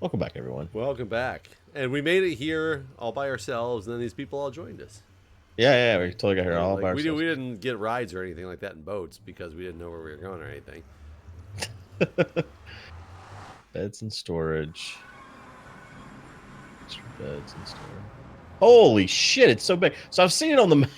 Welcome back, everyone. Welcome back. And we made it here all by ourselves, and then these people all joined us. Yeah, we totally got here Like, all by like we did, ourselves. we didn't get rides or anything like that in boats because we didn't know where we were going or anything. Beds and storage. Extra beds and storage. Holy shit, it's so big. So I've seen it on the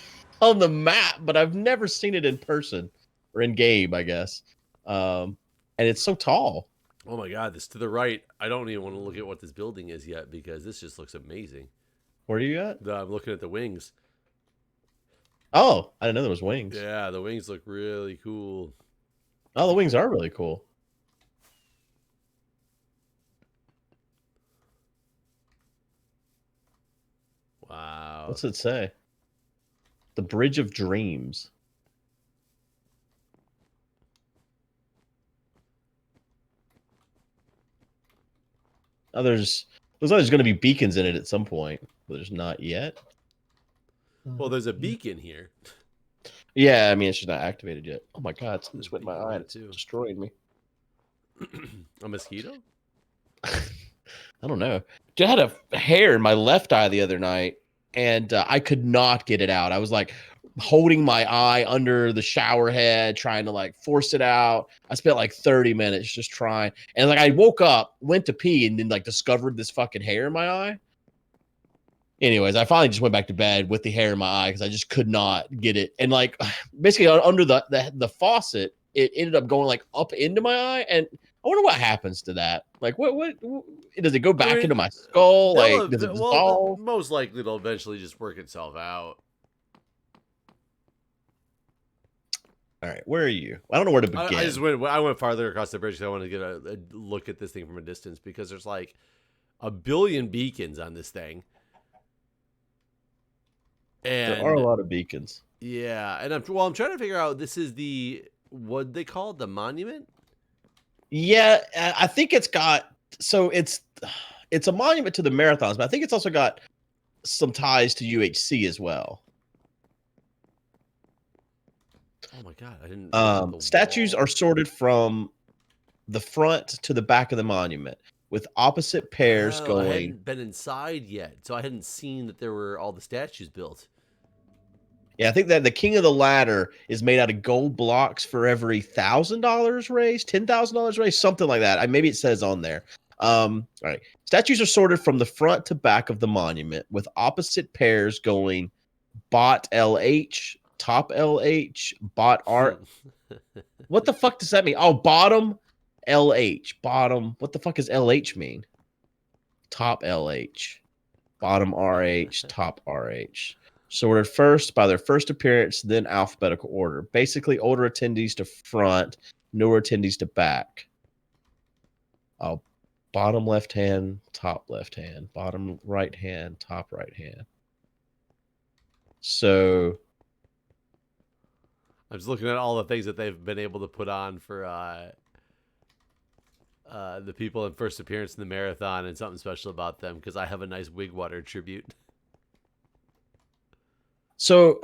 on the map, but I've never seen it in person or in game, I guess. And it's so tall. Oh my god, this to the right. I don't even want to look at what this building is yet because this just looks amazing. Where are you at? I'm looking at the wings. Oh, I didn't know there was wings. Yeah, the wings look really cool. Oh, the wings are really cool. Wow. What's it say? The Bridge of Dreams. Oh, looks like there's going to be beacons in it at some point, but there's not yet. Well, there's a beacon here. Yeah, I mean, it's just not activated yet. Oh my god, something just went in my Beacon eye. there It's too. destroying me. A mosquito? I don't know. I had a hair in my left eye the other night, and I could not get it out. I was like holding my eye under the shower head, trying to like force it out. I spent like 30 minutes just trying. And like I woke up, went to pee, and then like discovered this fucking hair in my eye. Anyways, I finally just went back to bed with the hair in my eye because I just could not get it. And like basically under the faucet, it ended up going like up into my eye. And I wonder what happens to that. Like what does it go back into my skull? Like does it dissolve? most likely it'll eventually just work itself out. All right, where are you? I don't know where to begin. I went farther across the bridge because I wanted to get a look at this thing from a distance because there's like a billion beacons on this thing. And There are a lot of beacons. yeah, and I'm trying to figure out this is what they call it, the monument. Yeah, I think it's a monument to the marathons, but I think it's also got some ties to UHC as well. Oh my god, I didn't. Statues are sorted from the front to the back of the monument with opposite pairs going. I hadn't been inside yet, so I hadn't seen that there were all the statues built. Yeah, I think that the King of the Ladder is made out of gold blocks for every $1,000 raised, $10,000 raised, something like that. Maybe it says on there. All right. Statues are sorted from the front to back of the monument with opposite pairs going bot LH, top LH, bot R. What the fuck does that mean? Oh, bottom LH, bottom. What the fuck does LH mean? Top LH, bottom RH, top RH. Sorted first by their first appearance, then alphabetical order. Basically, older attendees to front, newer attendees to back. Oh, bottom left hand, top left hand, bottom right hand, top right hand. So I'm just looking at all the things that they've been able to put on for the people in first appearance in the marathon, and something special about them because I have a nice Wigwater tribute. So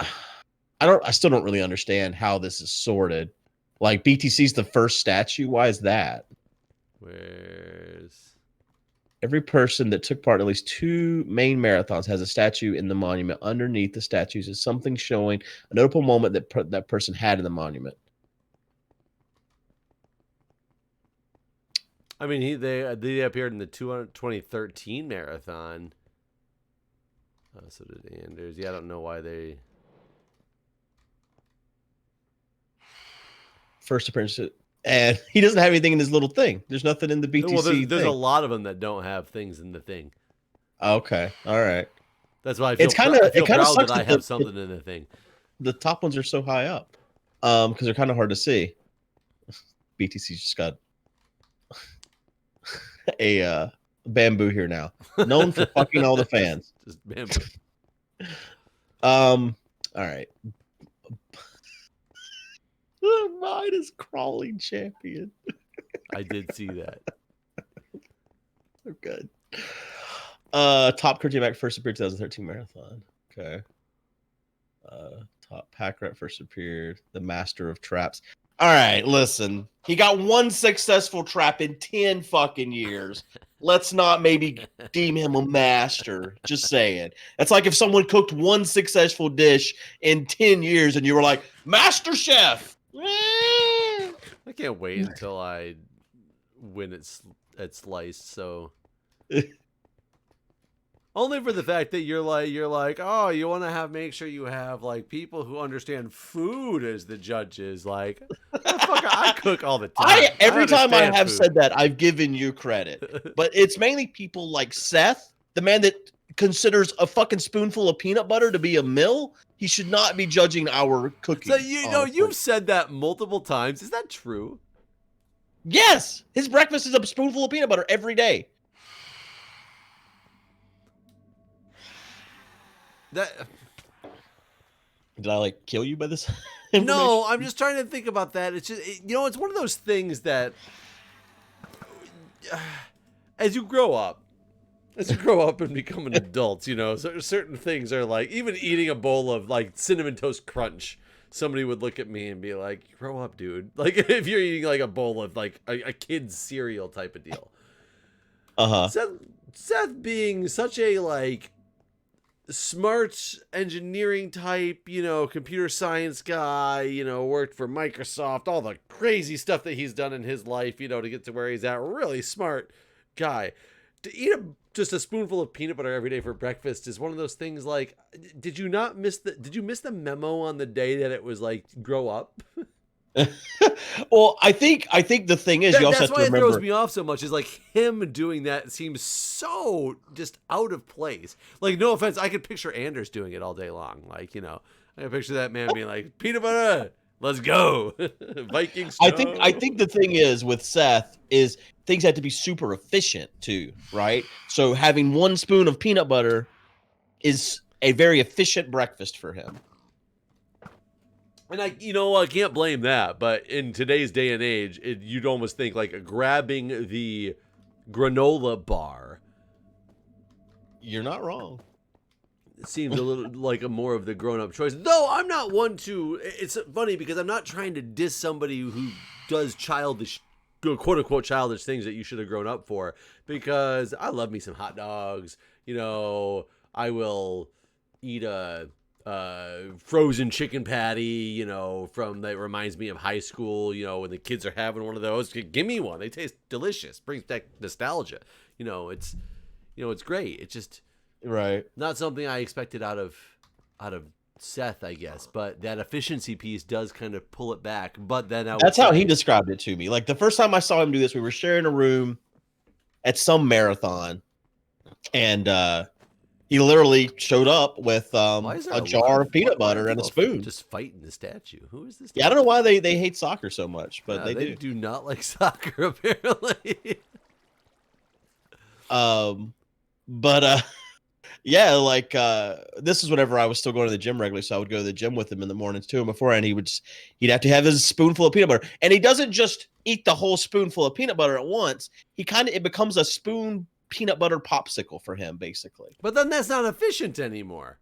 I still don't really understand how this is sorted. Like BTC's the first statue. Why is that? Where's every person that took part in at least 2 main marathons has a statue in the monument. Underneath the statues is something showing a notable moment that that person had in the monument. I mean, they appeared in the 2013 marathon. So did Anders. Yeah, I don't know why they. First appearance, and he doesn't have anything in his little thing. There's nothing in the BTC. Well, there's thing. a lot of them that don't have things in the thing. Okay, all right. That's why I feel proud that I have something in the thing. The top ones are so high up, because they're kind of hard to see. BTC's just got a bamboo here now, known for fucking all the fans. Just bamboo. All right. Mine is crawling champion. I did see that. So good. Top Curtain Mac first appeared 2013 marathon. Okay. Top Pack Rat first appeared. The Master of Traps. All right, listen. He got one successful trap in 10 fucking years. Let's not maybe deem him a master. Just saying. That's like if someone cooked one successful dish in 10 years and you were like, Master Chef. I can't wait until I win at Sliced, so only for the fact that you're like, oh, you want to make sure you have like people who understand food as the judges. Like, motherfucker, I cook all the time. Every time I have food. said that, I've given you credit. But it's mainly people like Seth, the man that considers a fucking spoonful of peanut butter to be a meal. He should not be judging our cooking. So you've said that multiple times. Is that true? Yes, his breakfast is a spoonful of peanut butter every day. That Did I like kill you by this? No, I'm just trying to think about that. It's just it's one of those things that as you grow up and become an adult, certain things are like, even eating a bowl of like Cinnamon Toast Crunch, somebody would look at me and be like, grow up, dude. Like if you're eating like a bowl of like a kid's cereal type of deal. Seth being such a like smart engineering type, computer science guy, worked for Microsoft, all the crazy stuff that he's done in his life, to get to where he's at. Really smart guy. To eat just a spoonful of peanut butter every day for breakfast is one of those things like, did you miss the memo on the day that it was like, grow up? Well, I think the thing is, you also have to remember. That's why it throws me off so much. Is like him doing that seems so just out of place. Like, no offense, I could picture Anders doing it all day long. Like, I can picture that man being like, peanut butter, let's go, Vikings. I think the thing is with Seth is things have to be super efficient too, right? So having one spoon of peanut butter is a very efficient breakfast for him. And I can't blame that. But in today's day and age, you'd almost think like grabbing the granola bar. You're not wrong. It seems a little like a more of the grown-up choice. Though I'm not one to. It's funny because I'm not trying to diss somebody who does childish, quote-unquote childish things that you should have grown up for. Because I love me some hot dogs. I will eat a frozen chicken patty, from that reminds me of high school, when the kids are having one of those. Give me one. They taste delicious. Brings back nostalgia. It's great. It's just right. Not something I expected out of Seth, I guess, but that efficiency piece does kind of pull it back. But then that's how he described it to me. Like the first time I saw him do this, we were sharing a room at some marathon, and he literally showed up with a jar of peanut butter and a spoon. Just fighting the statue. Who is this? Yeah, I don't know why they hate soccer so much, but they do not like soccer apparently. Yeah, like this is whenever I was still going to the gym regularly, so I would go to the gym with him in the mornings too. And beforehand, he'd have to have his spoonful of peanut butter, and he doesn't just eat the whole spoonful of peanut butter at once. It becomes a spoon peanut butter popsicle for him, basically. But then that's not efficient anymore.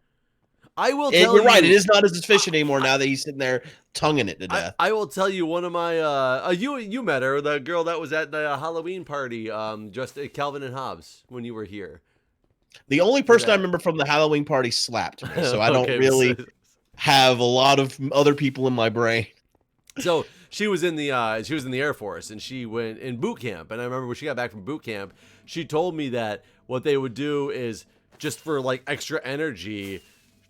I will tell you. You're right. It is not as efficient anymore now that he's sitting there tonguing it to death. I will tell you one of my you met her, the girl that was at the Halloween party, just at Calvin and Hobbes when you were here. The only person I remember from the Halloween party slapped me, so I don't really have a lot of other people in my brain. So she was in the Air Force, and she went in boot camp. And I remember when she got back from boot camp, she told me that what they would do is just for like extra energy,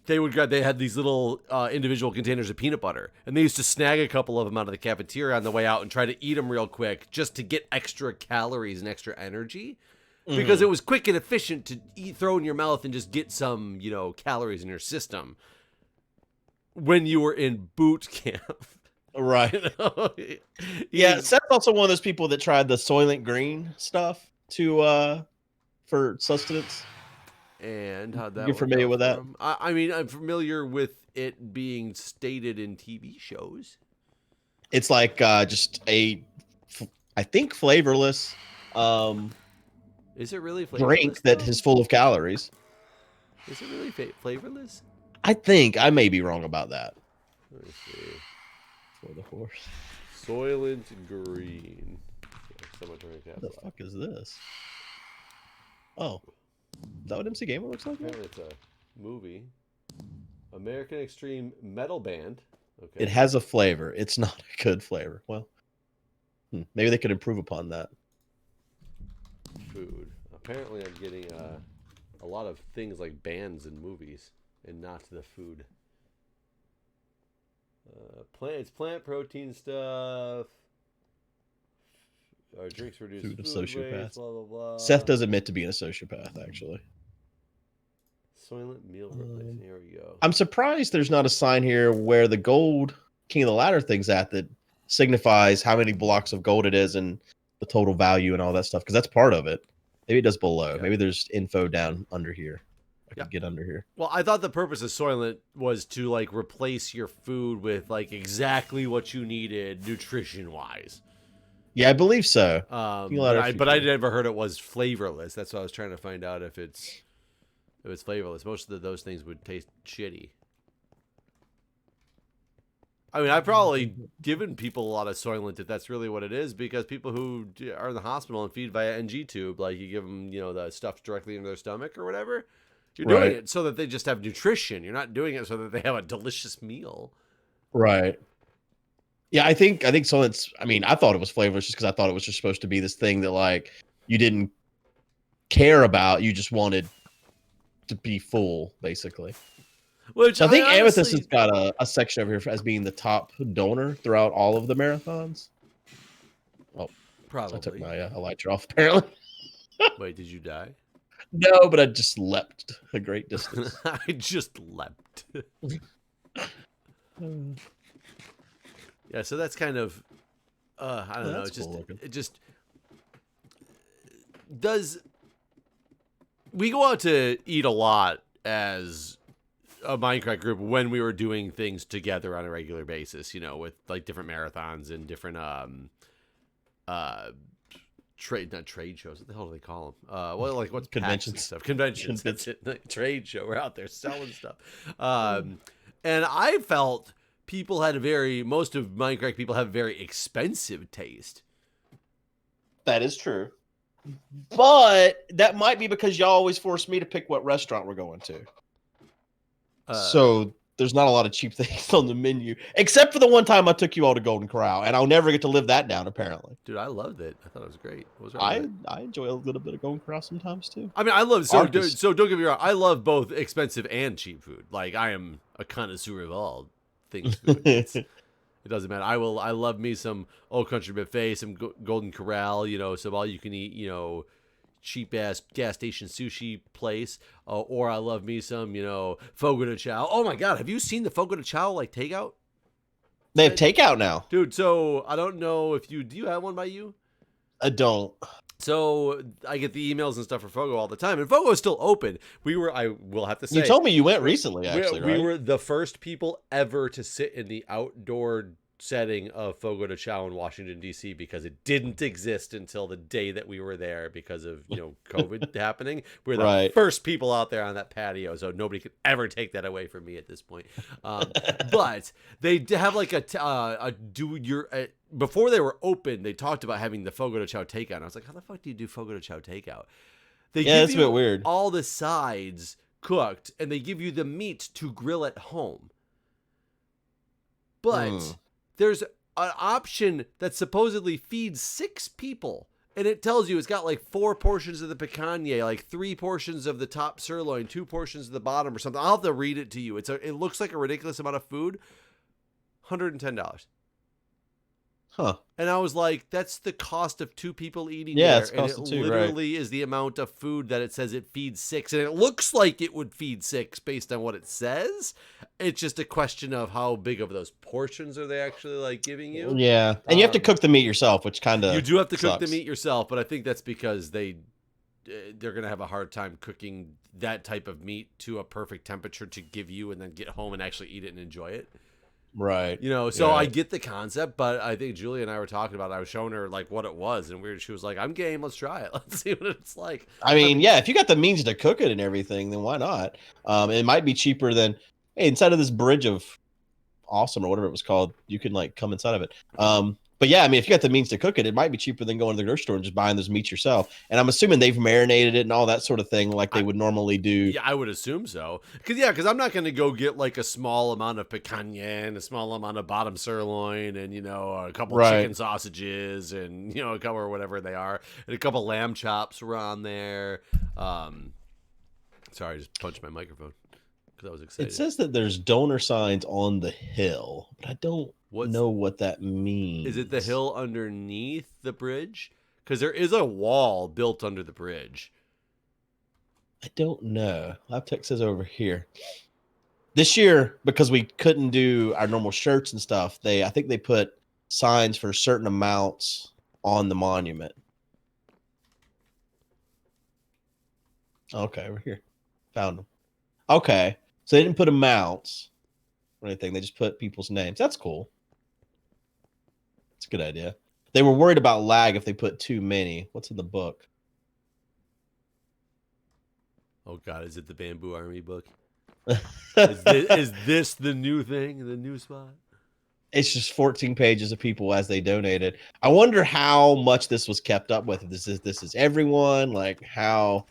they had these little individual containers of peanut butter, and they used to snag a couple of them out of the cafeteria on the way out and try to eat them real quick just to get extra calories and extra energy. Because it was quick and efficient to throw in your mouth and just get some, calories in your system when you were in boot camp. Right. Yeah, Seth's also one of those people that tried the Soylent Green stuff for sustenance. And how'd that? You're familiar with that? I mean, I'm familiar with it being stated in TV shows. It's like just I think flavorless. Is it really flavorless? Drink that is full of calories. Is it really flavorless? I think I may be wrong about that. Let me see. For the horse. Soylent Green. Someone drink that. What the fuck is this? Oh, is that what MC Gamer looks like? Apparently it's a movie. American Extreme Metal Band. Okay. It has a flavor. It's not a good flavor. Well, maybe they could improve upon that. Food. Apparently, I'm getting a lot of things like bands and movies, and not the food. It's plant protein stuff. Our drinks reduce Food of food sociopaths. waste, blah blah blah. Seth does admit to being a sociopath, actually. Soylent meal replacement. Here we go. I'm surprised there's not a sign here where the gold King of the Ladder thing's at that signifies how many blocks of gold it is and the total value and all that stuff, because that's part of it. Maybe it does below. Okay. Maybe there's info down under here. I could get under here. Well, I thought the purpose of Soylent was to like replace your food with like exactly what you needed nutrition wise. Yeah, I believe so. But I never heard it was flavorless. That's what I was trying to find out if it's flavorless. Most of those things would taste shitty. I mean, I've probably given people a lot of Soylent if that's really what it is, because people who are in the hospital and feed via NG tube, like you give them, the stuff directly into their stomach or whatever. You're doing it so that they just have nutrition. You're not doing it so that they have a delicious meal. Right. Yeah, I think Soylent's. I mean, I thought it was flavorless just because I thought it was just supposed to be this thing that like you didn't care about. You just wanted to be full, basically. Which so I think Amethyst has got a section over here as being the top donor throughout all of the marathons. Oh, probably. I took my elytra off, apparently. Wait, did you die? No, but I just leapt a great distance. I just leapt. Yeah, so that's kind of, I don't know. It just does. We go out to eat a lot as a Minecraft group when we were doing things together on a regular basis, with like different marathons and different not trade shows. What the hell do they call them? What's conventions stuff? Conventions. That's it. Like, trade show. We're out there selling stuff. And I felt most of Minecraft people have very expensive taste. That is true. But that might be because y'all always force me to pick what restaurant we're going to. So there's not a lot of cheap things on the menu, except for the one time I took you all to Golden Corral, and I'll never get to live that down, apparently. Dude, I loved it. I thought it was great. I enjoy a little bit of Golden Corral sometimes, too. I mean, I love... So don't get me wrong. I love both expensive and cheap food. Like, I am a connoisseur of all things food. It doesn't matter. I love me some Old Country Buffet, some Golden Corral, some all-you-can-eat, cheap-ass gas station sushi place, or I love me some, Fogo de Chao. Oh, my God. Have you seen the Fogo de Chao, like, takeout? They have takeout now. Dude, so I don't know if do you have one by you? I don't. So I get the emails and stuff for Fogo all the time, and Fogo is still open. I will have to say. You told me you went recently, actually, right? We were the first people ever to sit in the outdoor setting of Fogo de Chao in Washington, D.C. because it didn't exist until the day that we were there because of, COVID happening. We were the first people out there on that patio, so nobody could ever take that away from me at this point. But they have like before they were open, they talked about having the Fogo de Chao takeout. And I was like, how the fuck do you do Fogo de Chao takeout? That's a bit weird. All the sides cooked, and they give you the meat to grill at home. But there's an option that supposedly feeds 6 people. And it tells you it's got like 4 portions of the picanha, like 3 portions of the top sirloin, 2 portions of the bottom or something. I'll have to read it to you. It looks like a ridiculous amount of food. $110. Huh. And I was like, that's the cost of 2 people eating there. And it literally is the amount of food that it says it feeds 6. And it looks like it would feed 6 based on what it says. It's just a question of how big of those portions are they actually like giving you. Yeah. And you have to cook the meat yourself, which kind of You do have to cook the meat yourself, but I think that's because they're going to have a hard time cooking that type of meat to a perfect temperature to give you and then get home and actually eat it and enjoy it. Right. So I get the concept, but I think Julia and I were talking about it. I was showing her like what it was, and she was like, I'm game, let's try it. Let's see what it's like. I mean, yeah, if you got the means to cook it and everything, then why not? It might be cheaper than, hey, inside of this bridge of awesome or whatever it was called, you can like come inside of it. But yeah, I mean, if you got the means to cook it, it might be cheaper than going to the grocery store and just buying those meats yourself. And I'm assuming they've marinated it and all that sort of thing, like they would normally do. Yeah, I would assume so. Because I'm not going to go get like a small amount of picanha and a small amount of bottom sirloin and a couple chicken sausages and a couple or whatever they are and a couple lamb chops were on there. Sorry, I just punched my microphone because I was excited. It says that there's donor signs on the hill, but I don't know what that means. Is it the hill underneath the bridge? Because there is a wall built under the bridge. I don't know. LabTech says over here. This year, because we couldn't do our normal shirts and stuff, I think they put signs for certain amounts on the monument. Okay, over here. Found them. Okay. So they didn't put amounts or anything. They just put people's names. That's cool. It's a good idea. They were worried about lag if they put too many. What's in the book? Oh, God. Is it the Bamboo Army book? Is this the new thing? The new spot? It's just 14 pages of people as they donated. I wonder how much this was kept up with. This is everyone? Like how...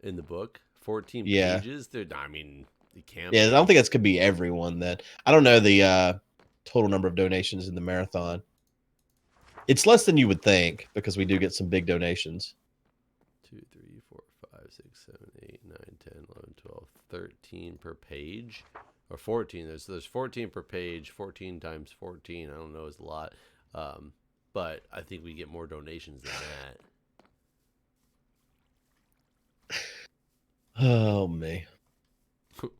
In the book? 14 pages? I mean, it can't I don't think that's could be everyone then. I don't know the total number of donations in the marathon. It's less than you would think because we do get some big donations. 2, 3, 4, 5, 6, 7, 8, 9, 10, 11, 12, 13 per page. Or 14. There's 14 per page. 14 times 14. I don't know, is a lot. But I think we get more donations than that. Oh, me.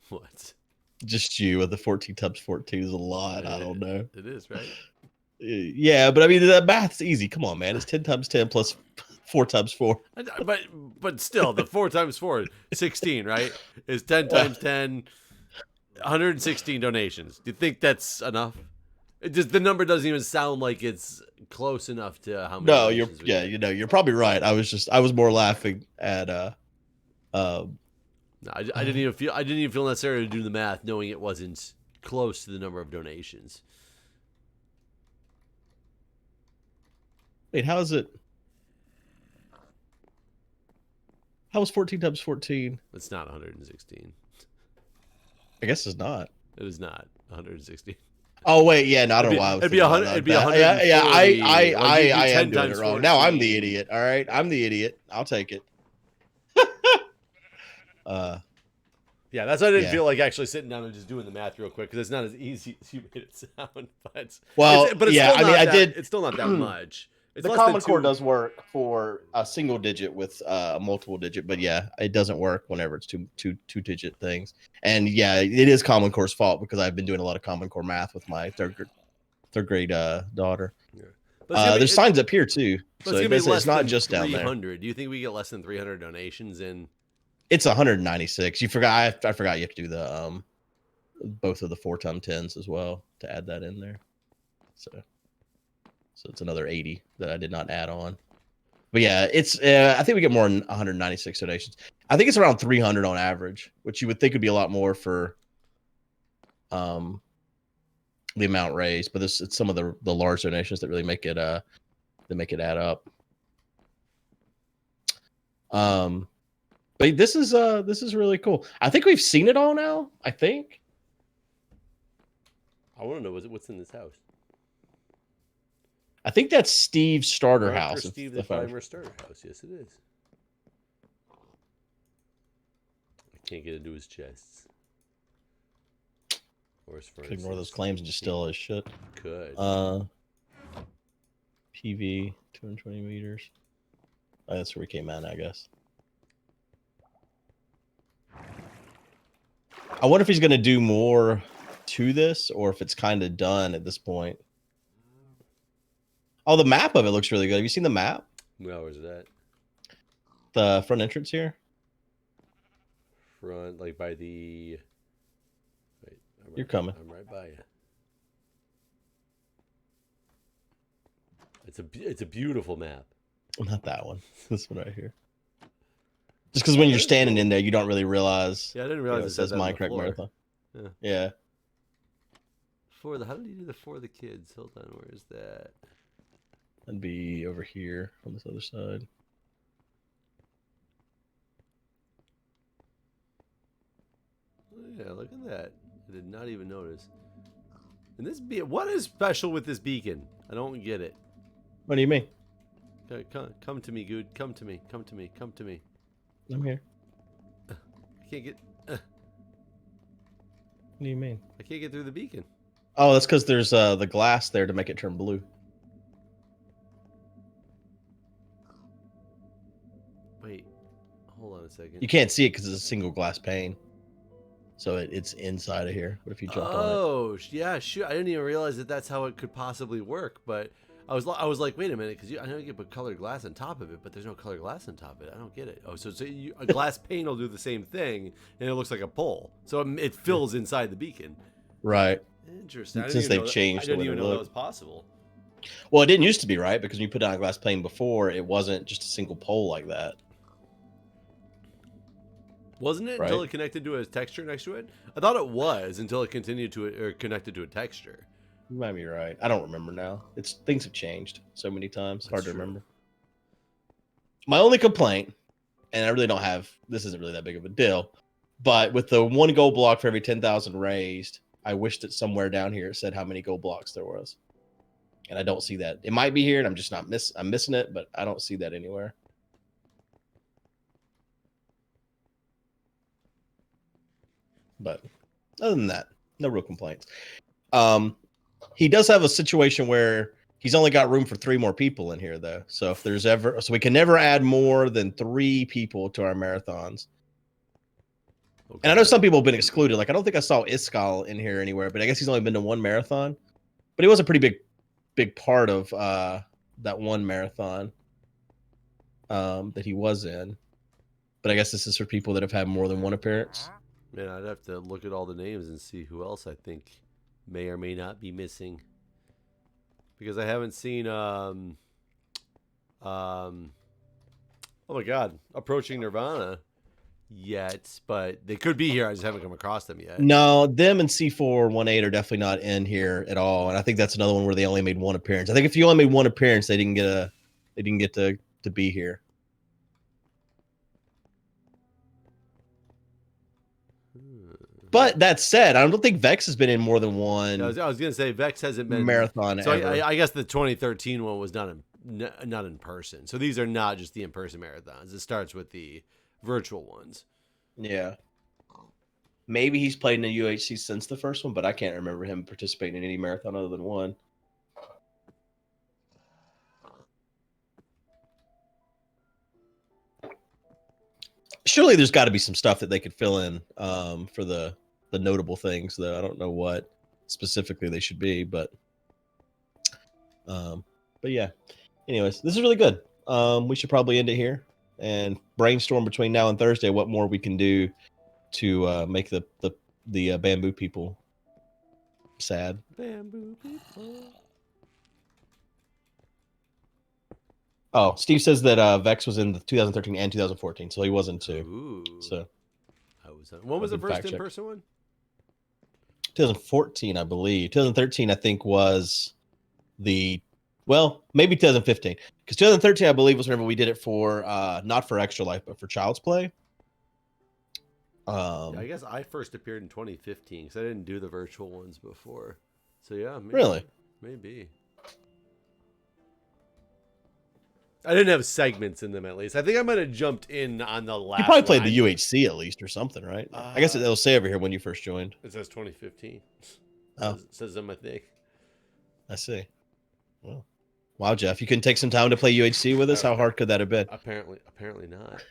What? Just you with the 14 times 14 is a lot. I don't know. It is, right? Yeah, but I mean, that math's easy. Come on, man. It's 10 times 10 plus 4 times 4. But still, the 4 times 4, 16, right? Is 10 times 10, 116 donations. Do you think that's enough? The number doesn't even sound like it's close enough to how many. No, you're probably right. I was more laughing at No, I didn't even feel necessary to do the math, knowing it wasn't close to the number of donations. Wait, how is it? How is 14 times 14? It's not 116. I guess it's not. It is not 116. Oh wait, yeah, no, I don't know why. It'd be 100. It'd be 100. Yeah, I am doing it wrong. Now I'm the idiot. All right, I'm the idiot. I'll take it. Yeah, that's why I didn't feel like actually sitting down and just doing the math real quick because it's not as easy as you made it sound. But it's it's still not that much. It's the Common Core does work for a single digit with a multiple digit, but yeah, it doesn't work whenever it's two digit things. And yeah, it is Common Core's fault because I've been doing a lot of Common Core math with my third grade daughter. Yeah. There's signs up here too, so it's not just down there. 300. Do you think we get less than 300 donations in? It's 196. You forgot. I forgot you have to do the both of the 4x10s as well to add that in there. So it's another 80 that I did not add on. But yeah, it's I think we get more than 196 donations. I think it's around 300 on average, which you would think would be a lot more for the amount raised. But it's some of the large donations that really make it add up. But this is really cool. I think we've seen it all now. I think. I want to know what's in this house. I think that's Steve's starter house. Steve the Farmer starter house. Yes, it is. I can't get into his chests. Could ignore those claims and just steal his shit. Could. PV 220 meters. Oh, that's where we came in, I guess. I wonder if he's going to do more to this or if it's kind of done at this point. Oh, the map of it looks really good. Have you seen the map? No, where's it at? The front entrance here? Front, like by the... Wait, you're coming. I'm right by you. It's a beautiful map. Not that one. This one right here. Just because when you're standing in there, you don't really realize. Yeah, I didn't realize it says Minecraft Marathon. Yeah. How did he do the for the kids? Hold on, where is that? That'd be over here on this other side. Oh, yeah, look at that. I did not even notice. And this what is special with this beacon? I don't get it. What do you mean? Come to me, Guude. Come to me. Come to me. Come to me. I'm here. I can't get. What do you mean? I can't get through the beacon. Oh, that's because there's the glass there to make it turn blue. Wait, hold on a second. You can't see it because it's a single glass pane. So it's inside of here. What if you jumped on it? Oh, yeah, sure. I didn't even realize that that's how it could possibly work. But I was like, wait a minute, because I know you can put colored glass on top of it, but there's no colored glass on top of it. I don't get it. Oh, so a glass pane will do the same thing, and it looks like a pole. So it fills inside the beacon. Right. Interesting. Since they've changed, I didn't even know that was possible. Well, it didn't used to be, right? Because when you put down a glass pane before, it wasn't just a single pole like that. Wasn't it until it connected to a texture next to it? I thought it was until it continued to or connected to a texture. You might be right. I don't remember now. Things have changed so many times. Hard to remember. My only complaint, and I really don't have, this isn't really that big of a deal, but with the 1 gold block for every 10,000 raised, I wish that somewhere down here it said how many gold blocks there was. And I don't see that. It might be here, and I'm just not I'm missing it, but I don't see that anywhere. But other than that, no real complaints. He does have a situation where he's only got room for 3 more people in here, though. So if there's ever, so we can never add more than 3 people to our marathons. Okay. And I know some people have been excluded. Like I don't think I saw Iskal in here anywhere, but I guess he's only been to 1 marathon. But he was a pretty big part of that 1 marathon that he was in. But I guess this is for people that have had more than 1 appearance. Man, I'd have to look at all the names and see who else I think may or may not be missing. Because I haven't seen oh my god, Approaching Nirvana yet, but they could be here. I just haven't come across them yet. No, them and C418 are definitely not in here at all. And I think that's another one where they only made 1 appearance. I think if you only made 1 appearance, they didn't get to be here. But that said, I don't think Vex has been in more than 1. I was going to say Vex hasn't been marathon. So I guess the 2013 one was not in person. So these are not just the in-person marathons. It starts with the virtual ones. Yeah. Maybe he's played in a UHC since the first one, but I can't remember him participating in any marathon other than 1. Surely there's got to be some stuff that they could fill in for the notable things, though. I don't know what specifically they should be, but yeah. Anyways, this is really good. We should probably end it here and brainstorm between now and Thursday what more we can do to make the bamboo people sad. Bamboo people. Oh, Steve says that Vex was in the 2013 and 2014, so he wasn't too. Ooh. So, when was the first in-person one? 2014, I believe. 2013, I think, was maybe 2015. Because 2013, I believe, was whenever we did it for, not for Extra Life, but for Child's Play. Yeah, I guess I first appeared in 2015 because I didn't do the virtual ones before. So, yeah. Really? Maybe. I didn't have segments in them, at least. I think I might have jumped in on the last. You probably played the UHC at least or something, right? I guess it'll say over here when you first joined. It says 2015. Oh. It says on my thing. I see. Well, wow, Jeff, you couldn't take some time to play UHC with us? How hard could that have been? Apparently not.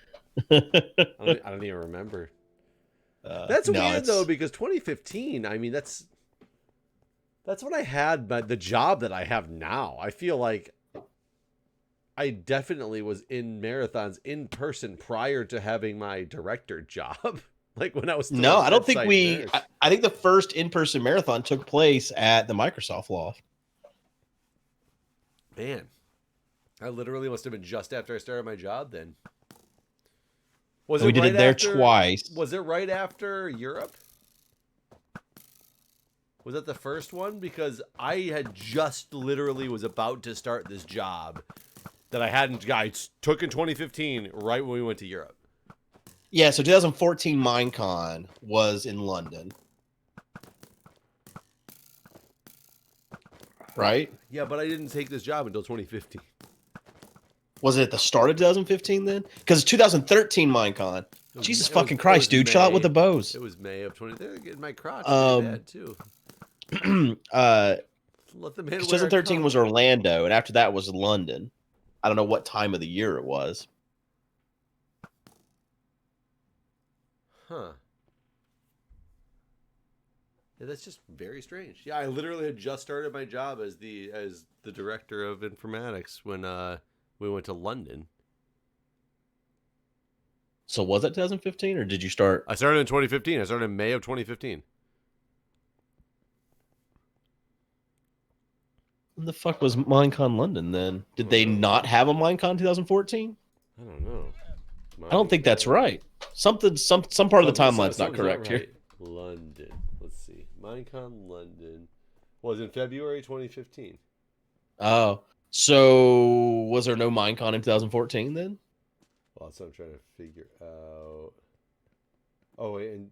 I don't even remember. That's weird, though, because 2015, I mean, that's when I had the job that I have now. I feel like I definitely was in marathons in person prior to having my director job. Like when I was still I don't think I think the first in-person marathon took place at the Microsoft Loft. Man, I literally must have been just after I started my job then. We did it there twice. Was it right after Europe? Was that the first one? Because I had just literally was about to start this job that I took in 2015, right when we went to Europe. Yeah, so 2014 Minecon was in London. Right? Yeah, but I didn't take this job until 2015. Was it at the start of 2015 then? Because 2013 Minecon. Jesus fucking Christ, dude. Chill out with the bows. It was May of 20. They're getting my crotch pretty bad, too. Let them hit 2013 was Orlando, and after that was London. I don't know what time of the year it was. Huh. Yeah, that's just very strange. Yeah, I literally had just started my job as the director of informatics when we went to London. So was it 2015, or did you start? I started in 2015. I started in May of 2015. When the fuck was Minecon London then? Did they not have a Minecon 2014? I don't know. I don't think that's right. Some part of the timeline's not correct here. London. Let's see. Minecon London was in February 2015. Oh, so was there no Minecon in 2014 then? Well, that's what I'm trying to figure out. Oh, wait, and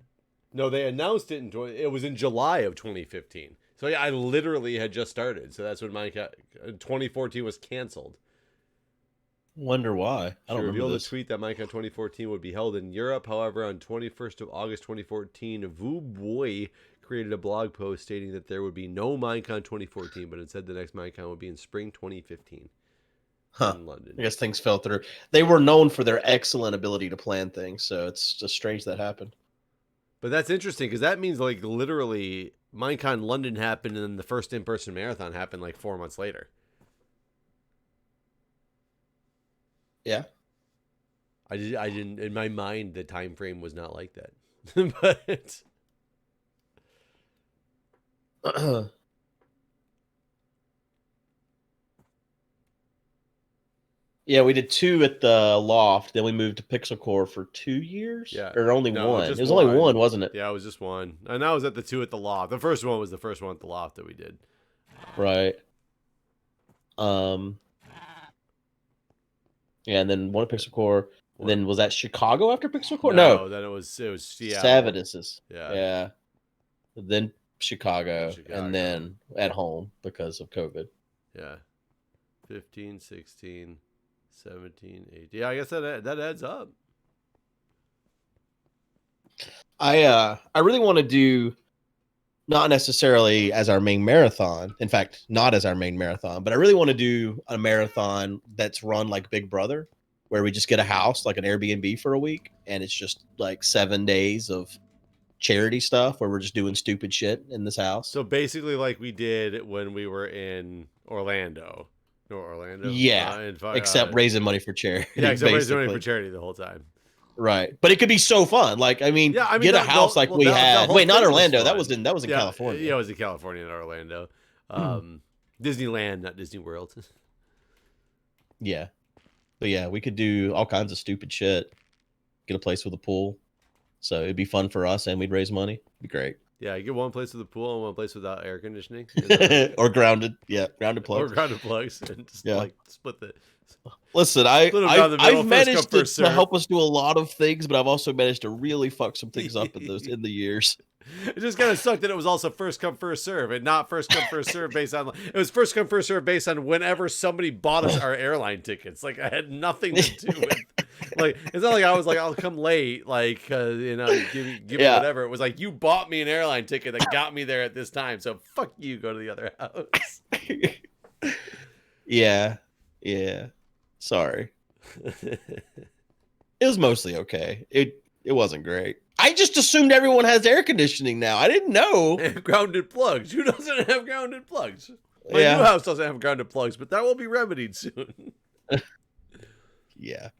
no, they announced it it was in July of 2015. So yeah, I literally had just started. So that's when Minecraft 2014 was canceled. Wonder why. I don't remember this. The tweet that Minecraft 2014 would be held in Europe. However, on 21st of August 2014, Vuboy created a blog post stating that there would be no Minecon 2014, but instead the next Minecon would be in spring 2015 in London. I guess things fell through. They were known for their excellent ability to plan things, so it's just strange that happened. But that's interesting because that means like literally Minecon London happened and then the first in-person marathon happened like 4 months later. Yeah. I didn't in my mind the time frame was not like that. But yeah, we did 2 at the loft. Then we moved to Pixel Core for 2 years. Yeah, or only no, one. It was only one, wasn't it? Yeah, it was just one. And I was at the 2 at the loft. The first one was the first one at the loft that we did. Right. Yeah, and then one at Pixel Core. And then was that Chicago after Pixel Core? No, then it was Seattle. Savages. Yeah. Then Chicago, and then at home because of COVID. Yeah. 15, 16, 17, 18. Yeah, I guess that adds up. I really want to do, not necessarily as our main marathon. In fact, not as our main marathon, but I really want to do a marathon that's run like Big Brother, where we just get a house, like an Airbnb for a week, and it's just like 7 days of charity stuff where we're just doing stupid shit in this house. So basically like we did when we were in Orlando. Yeah, except raising money for charity. Yeah, except raising money for charity the whole time. Right, but it could be so fun. Like, I mean get a house like we had. Wait, not Orlando. That was in California. Yeah, it was in California and Orlando. Disneyland, not Disney World. Yeah, but yeah, we could do all kinds of stupid shit. Get a place with a pool, so it'd be fun for us, and we'd raise money. It'd be great. Yeah, I get one place with a pool and one place without air conditioning. Or grounded. Yeah, grounded plugs. Or grounded plugs. And just like split the... Listen, I've managed to help us do a lot of things, but I've also managed to really fuck some things up in the years. It just kind of sucked that it was also first come, first serve, and not first come, first serve based on... It was first come, first serve based on whenever somebody bought us our airline tickets. Like, I had nothing to do with... Like, it's not like I was like, I'll come late, like, you know, give me whatever. It was like, you bought me an airline ticket that got me there at this time, so fuck you, go to the other house. Yeah. Sorry. It was mostly okay. It wasn't great. I just assumed everyone has air conditioning now. I didn't know. And grounded plugs. Who doesn't have grounded plugs? My new house doesn't have grounded plugs, but that will be remedied soon. Yeah.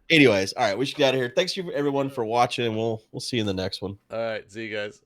Anyways, all right, we should get out of here. Thanks you everyone for watching. We'll see you in the next one. All right, see you guys.